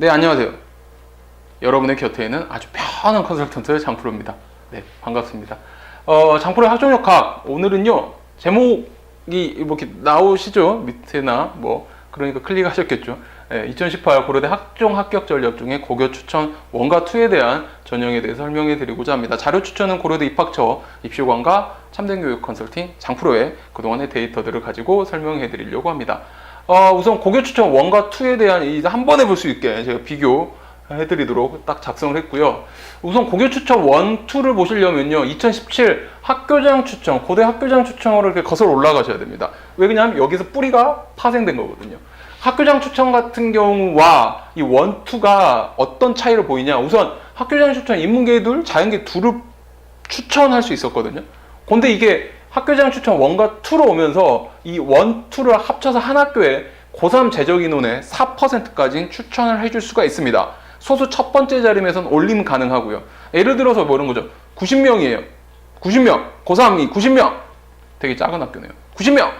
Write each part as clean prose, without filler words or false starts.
네, 안녕하세요. 여러분의 곁에는 아주 편한 컨설턴트 장프로입니다. 네, 반갑습니다. 장프로의 학종역학, 오늘은요, 제목이 이렇게 나오시죠? 밑에나, 그러니까 클릭하셨겠죠? 네, 2018 고려대 학종 합격 전략 중에 고교 추천 1과 2에 대한 전형에 대해서 설명해 드리고자 합니다. 자료 추천은 고려대 입학처, 입시관과 참된교육 컨설팅, 장프로의 그동안의 데이터들을 가지고 설명해 드리려고 합니다. 우선 고교 추천 1과 2에 대한 한 번에 볼 수 있게 제가 비교해 드리도록 딱 작성을 했고요. 우선 고교 추천 1, 2를 보시려면요, 2017 학교장 추천, 고대 학교장 추천으로 이렇게 거슬러 올라가셔야 됩니다. 왜 그러냐면 여기서 뿌리가 파생된 거거든요. 학교장 추천 같은 경우와 이 1, 2가 어떤 차이를 보이냐. 우선 학교장 추천 인문계 둘, 자연계 둘을 추천할 수 있었거든요. 근데 이게 학교장 추천 1과 2로 오면서 이 1, 2를 합쳐서 한 학교에 고3 재적 인원의 4%까지 추천을 해줄 수가 있습니다. 소수 첫 번째 자리에선 올림 가능하고요. 예를 들어서 이런 거죠. 90명이에요. 90명. 고3이 90명. 되게 작은 학교네요. 90명.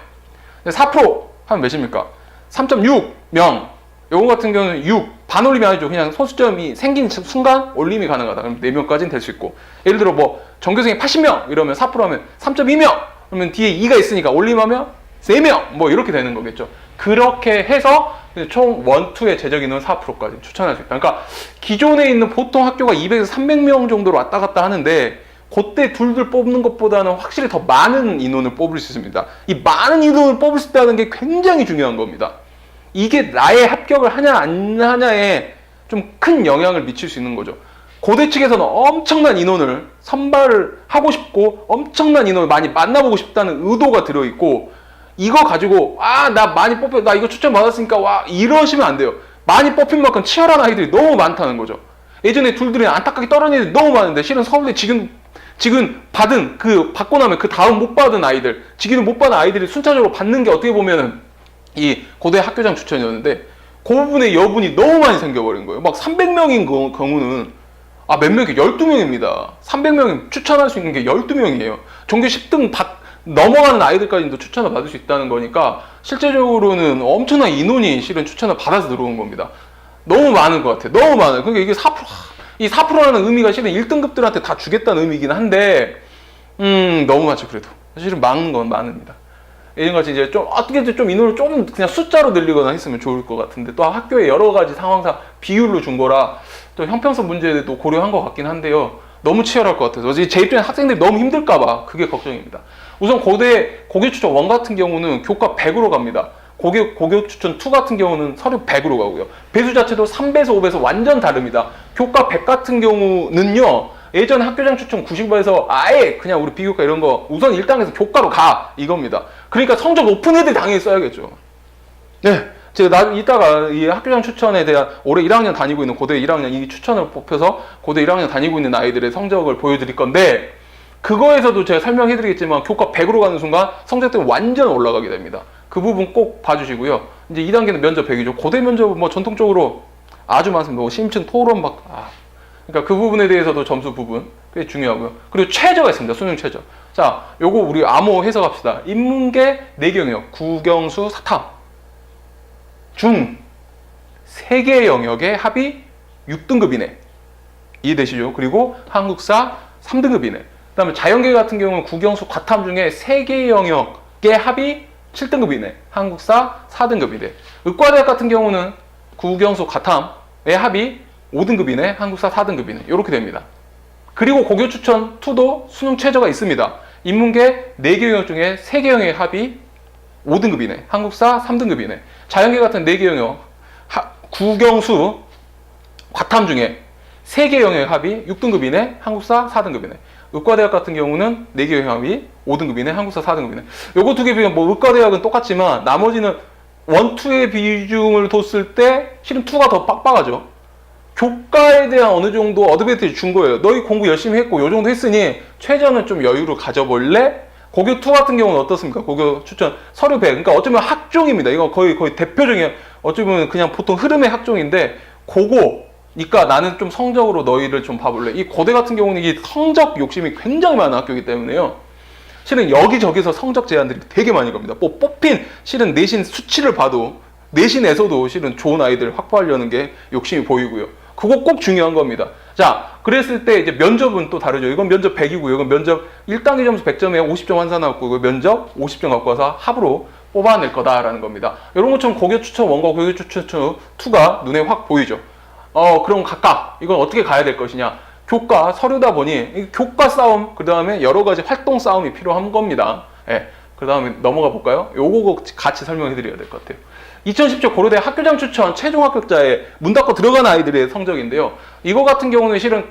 4% 하면 몇입니까? 3.6명. 요거 같은 경우는 6. 반올림이 아니죠. 그냥 소수점이 생긴 순간 올림이 가능하다. 그럼 4명까지는 될 수 있고. 예를 들어 전교생이 80명 이러면 4% 하면 3.2명. 그러면 뒤에 2가 있으니까 올림하면 3명. 이렇게 되는 거겠죠. 그렇게 해서 총 1, 2의 재적 인원 4%까지 추천할 수 있다. 그러니까 기존에 있는 보통 학교가 200에서 300명 정도로 왔다 갔다 하는데 그때 둘둘 뽑는 것보다는 확실히 더 많은 인원을 뽑을 수 있습니다. 이 많은 인원을 뽑을 수 있다는 게 굉장히 중요한 겁니다. 이게 나의 합격을 하냐 안 하냐에 좀 큰 영향을 미칠 수 있는 거죠. 고대 측에서는 엄청난 인원을 선발을 하고 싶고 엄청난 인원을 많이 만나보고 싶다는 의도가 들어있고, 이거 가지고 나 많이 뽑혀, 나 이거 추천 받았으니까 와, 이러시면 안 돼요. 많이 뽑힌 만큼 치열한 아이들이 너무 많다는 거죠. 예전에 둘들이 안타깝게 떨어진 애들이 너무 많은데 실은 서울대 지금 받고 나면 그 다음 못 받은 아이들, 지금 못 받은 아이들이 순차적으로 받는 게 어떻게 보면은 이 고대 학교장 추천이었는데 그 부분에 여분이 너무 많이 생겨버린 거예요. 막 300명인 경우는 몇 명이 12명입니다. 300명이 추천할 수 있는 게 12명이에요. 전교 10등 넘어가는 아이들까지도 추천을 받을 수 있다는 거니까 실제적으로는 엄청난 인원이 실은 추천을 받아서 들어온 겁니다. 너무 많은 것 같아요. 너무 많아요. 그러니까 이게 4%, 이 4%라는 의미가 실은 1등급들한테 다 주겠다는 의미이긴 한데, 너무 많죠, 그래도. 사실은 많은 건 많습니다. 예전같이 이제 어떻게든 인원을 좀 그냥 숫자로 늘리거나 했으면 좋을 것 같은데, 또 학교의 여러 가지 상황상 비율로 준 거라 또 형평성 문제도 고려한 것 같긴 한데요. 너무 치열할 것 같아서 제 입장에 학생들이 너무 힘들까봐 그게 걱정입니다. 우선 고교 추천 1 같은 경우는 교과 100으로 갑니다. 고교 추천 2 같은 경우는 서류 100으로 가고요. 배수 자체도 3배에서 5배에서 완전 다릅니다. 교과 100 같은 경우는요, 예전 학교장 추천 90에서 아예 그냥 우리 비교과 이런 거 우선 1단계에서 교과로 가, 이겁니다. 그러니까 성적 높은 애들 당연히 써야겠죠. 네, 제가 이따가 이 학교장 추천에 대한 올해 1학년 다니고 있는 고대 1학년 이 추천을 뽑혀서 고대 1학년 다니고 있는 아이들의 성적을 보여드릴 건데, 그거에서도 제가 설명해 드리겠지만 교과 100으로 가는 순간 성적들이 완전 올라가게 됩니다. 그 부분 꼭 봐주시고요. 이제 2단계는 면접 100이죠. 고대 면접 전통적으로 아주 많습니다. 심층 토론 그러니까 그 부분에 대해서도 점수 부분 꽤 중요하고요. 그리고 최저가 있습니다. 수능 최저. 자, 요거 우리 암호 해석합시다. 인문계 4개 영역, 국영수, 사탐, 중 3개 영역의 합이 6등급이네. 이해되시죠? 그리고 한국사 3등급이네. 그 다음에 자연계 같은 경우는 국영수, 과탐 중에 3개 영역의 합이 7등급이네. 한국사 4등급이네. 의과대학 같은 경우는 국영수, 과탐의 합이 5등급이네. 한국사 4등급이네. 이렇게 됩니다. 그리고 고교 추천 2도 수능 최저가 있습니다. 인문계 4개 영역 중에 3개 영역의 합이 5등급이네. 한국사 3등급이네. 자연계 같은 4개 영역, 국영수, 과탐 중에 3개 영역의 합이 6등급이네. 한국사 4등급이네. 의과대학 같은 경우는 4개 영역 합이 5등급이네. 한국사 4등급이네. 요거 2개 비교하면 의과대학은 똑같지만 나머지는 1, 2의 비중을 뒀을 때 실은 2가 더 빡빡하죠. 교과에 대한 어느 정도 어드밴티지 준 거예요. 너희 공부 열심히 했고 요 정도 했으니 최저는 좀 여유를 가져볼래? 고교 2 같은 경우는 어떻습니까? 고교 추천 서류 100. 그러니까 어쩌면 학종입니다. 이거 거의 대표적인, 어쩌면 그냥 보통 흐름의 학종인데, 그거니까 나는 좀 성적으로 너희를 좀 봐볼래. 이 고대 같은 경우는 이 성적 욕심이 굉장히 많은 학교이기 때문에요. 실은 여기저기서 성적 제한들이 되게 많이 갑니다. 뽑힌 실은 내신 수치를 봐도 내신에서도 실은 좋은 아이들 확보하려는 게 욕심이 보이고요. 그거 꼭 중요한 겁니다. 자, 그랬을 때 이제 면접은 또 다르죠. 이건 면접 100이고요. 이건 면접 1단계 점수 100점에 50점 환산하고 이거 면접 50점 갖고 와서 합으로 뽑아낼 거다라는 겁니다. 이런 것처럼 고교 추천 1과 고교 추천 2가 눈에 확 보이죠. 그럼 각각 이건 어떻게 가야 될 것이냐. 교과, 서류다 보니 교과 싸움, 그 다음에 여러 가지 활동 싸움이 필요한 겁니다. 예. 그 다음에 넘어가 볼까요? 요거 같이 설명해 드려야 될 것 같아요. 2017 고려대 학교장 추천 최종 합격자에 문 닫고 들어간 아이들의 성적인데요. 이거 같은 경우는 실은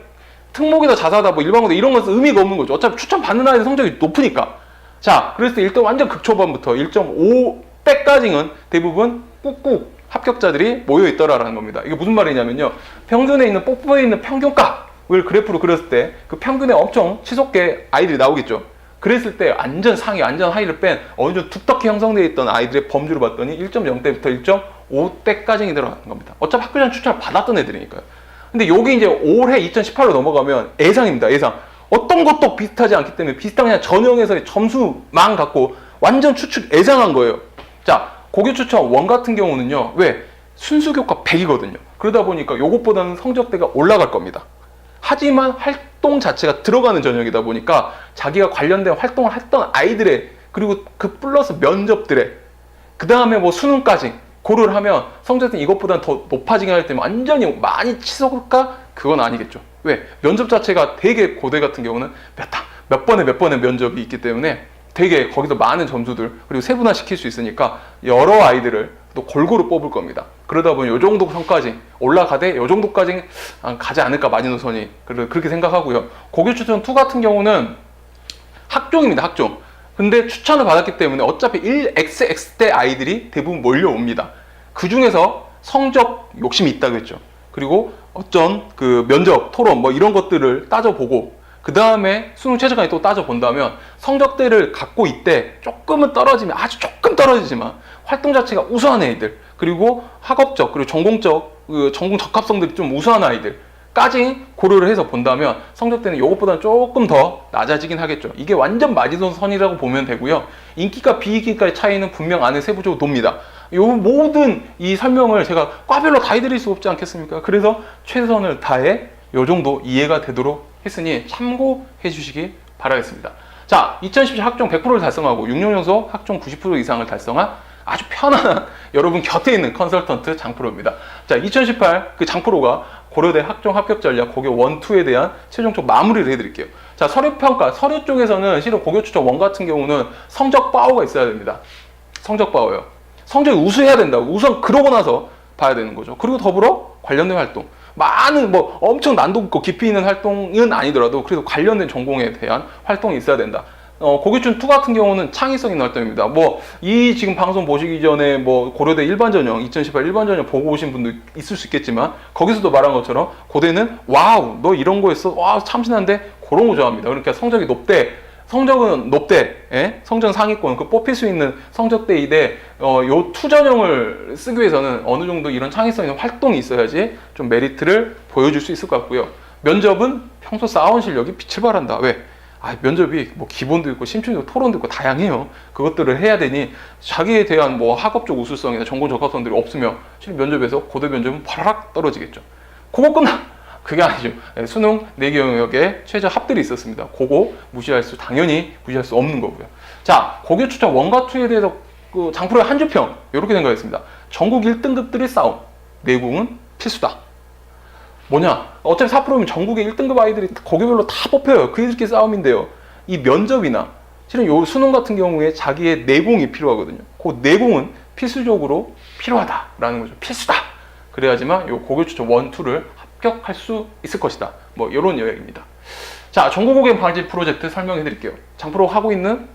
특목이 더 자사다, 뭐 일반고다 이런 것은 의미가 없는 거죠. 어차피 추천 받는 아이들 성적이 높으니까. 자, 그래서 1등 완전 극초반부터 1.5대까지는 대부분 꾹꾹 합격자들이 모여 있더라라는 겁니다. 이게 무슨 말이냐면요. 평균에 있는 뽀뽀에 있는 평균값을 그래프로 그렸을 때 그 평균에 엄청 치솟게 아이들이 나오겠죠. 그랬을 때 완전 상위, 완전 하위를 뺀 어느 정도 두텁게 형성되어 있던 아이들의 범주를 봤더니 1.0대부터 1.5대까지 들어가는 겁니다. 어차피 학교장 추천을 받았던 애들이니까요. 근데 여기 이제 올해 2018로 넘어가면 예상입니다. 예상. 어떤 것도 비슷하지 않기 때문에 비슷한 그냥 전형에서의 점수만 갖고 완전 추측 예상한 거예요. 자, 고교 추천 1 같은 경우는요. 왜? 순수 교과 100이거든요. 그러다 보니까 요것보다는 성적대가 올라갈 겁니다. 하지만 활동 자체가 들어가는 전형이다 보니까 자기가 관련된 활동을 했던 아이들의 그리고 그 플러스 면접들의 그 다음에 뭐 수능까지 고려를 하면 성적이 이것보다는 더 높아지긴 할 때문에 완전히 많이 치솟을까? 그건 아니겠죠. 왜? 면접 자체가 되게 고대 같은 경우는 몇 번의 면접이 있기 때문에 되게 거기서 많은 점수들 그리고 세분화 시킬 수 있으니까 여러 아이들을 또 골고루 뽑을 겁니다. 그러다 보니 요 정도 선까지 올라가되 요 정도까지 가지 않을까 마지노선이 그렇게 생각하고요. 고교 추천 2 같은 경우는 학종입니다. 학종. 근데 추천을 받았기 때문에 어차피 1XX 대 아이들이 대부분 몰려옵니다. 그 중에서 성적 욕심이 있다고 했죠. 그리고 어쩐 그 면접, 토론 뭐 이런 것들을 따져보고 그 다음에 수능 최저까지 또 따져본다면 성적대를 갖고 있대 조금은 떨어지면 아주 조금 떨어지지만 활동 자체가 우수한 애들 그리고 학업적 그리고 전공적 전공 적합성들이 좀 우수한 아이들까지 고려를 해서 본다면 성적대는 이것보다는 조금 더 낮아지긴 하겠죠. 이게 완전 마지노선이라고 보면 되고요. 인기과 비인기과의 차이는 분명 안에 세부적으로 돕니다. 요 모든 이 설명을 제가 과별로 다 해드릴 수 없지 않겠습니까? 그래서 최선을 다해 요 정도 이해가 되도록 했으니 참고해 주시기 바라겠습니다. 자, 2017 학종 100%를 달성하고 6년 연속 학종 90% 이상을 달성한 아주 편안한 여러분 곁에 있는 컨설턴트 장프로입니다. 자, 2018 그 장프로가 고려대 학종 합격 전략 고교 1, 2에 대한 최종적 마무리를 해드릴게요. 자, 서류평가, 서류 쪽에서는 실은 고교 추천 1 같은 경우는 성적 바오가 있어야 됩니다. 성적 바오요. 성적이 우수해야 된다고. 우선 그러고 나서 봐야 되는 거죠. 그리고 더불어 관련된 활동. 많은 뭐 엄청 난도 있고 깊이 있는 활동은 아니더라도 그래도 관련된 전공에 대한 활동이 있어야 된다. 고교춘 2 같은 경우는 창의성 있는 활동입니다. 뭐 이 지금 방송 보시기 전에 뭐 고려대 일반 전형 2018 일반 전형 보고 오신 분도 있을 수 있겠지만 거기서도 말한 것처럼 고대는 와우 너 이런 거 했어 와 참신한데 그런 거 좋아합니다. 그러니까 성적이 높대. 성적은 높대, 예? 성적 상위권, 그 뽑힐 수 있는 성적대이대, 요 투전형을 쓰기 위해서는 어느 정도 이런 창의성 있는 활동이 있어야지 좀 메리트를 보여줄 수 있을 것 같고요. 면접은 평소 쌓아온 실력이 빛을 발한다. 왜? 면접이 뭐 기본도 있고 심층도 토론도 있고 다양해요. 그것들을 해야 되니 자기에 대한 뭐 학업적 우수성이나 전공 적합성들이 없으면 실은 면접에서 고대 면접은 바라락 떨어지겠죠. 그거 끝나. 그게 아니죠. 수능 4개 영역에 최저 합들이 있었습니다. 그거 당연히 무시할 수 없는 거고요. 자, 고교 추천 1과 2에 대해서 그 장프로의 한 주평 이렇게 생각했습니다. 전국 1등급들의 싸움. 내공은 필수다. 뭐냐? 어차피 4%면 전국의 1등급 아이들이 고교별로 다 뽑혀요. 그들끼리 싸움인데요. 이 면접이나 실은 요 수능 같은 경우에 자기의 내공이 필요하거든요. 그 내공은 필수적으로 필요하다라는 거죠. 필수다. 그래야지만 요 고교 추천 1, 2를 합격할 수 있을 것이다. 뭐 이런 이야기입니다. 자, 전국고객 방지 프로젝트 설명해 드릴게요. 장프로 하고 있는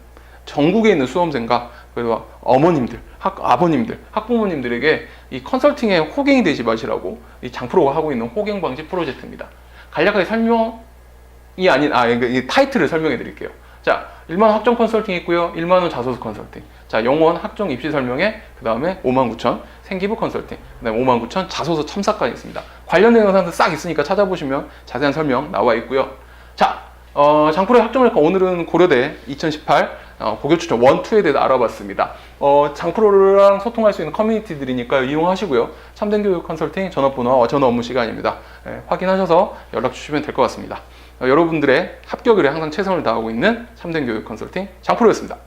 전국에 있는 수험생과 그리고 어머님들, 아버님들, 학부모님들에게 이 컨설팅에 호갱이 되지 마시라고 이 장프로가 하고 있는 호갱 방지 프로젝트입니다. 간략하게 설명이 아닌 이 타이틀을 설명해 드릴게요. 자, 1만 원 학종 컨설팅 있고요. 1만 원 자소서 컨설팅. 자, 영원 학종 입시 설명회, 그 다음에 59,000 생기부 컨설팅, 그 다음에 59,000 자소서 첨삭까지 있습니다. 관련된 영상도 싹 있으니까 찾아보시면 자세한 설명 나와 있고요. 자, 장프로의 학종을까 오늘은 고려대 2018 고교 추천 1, 2에 대해 알아봤습니다. 장프로랑 소통할 수 있는 커뮤니티들이니까 이용하시고요. 참된 교육 컨설팅 전화번호와 전화 업무 시간입니다. 확인하셔서 연락 주시면 될 것 같습니다. 여러분들의 합격률에 항상 최선을 다하고 있는 참된 교육 컨설팅 장프로였습니다.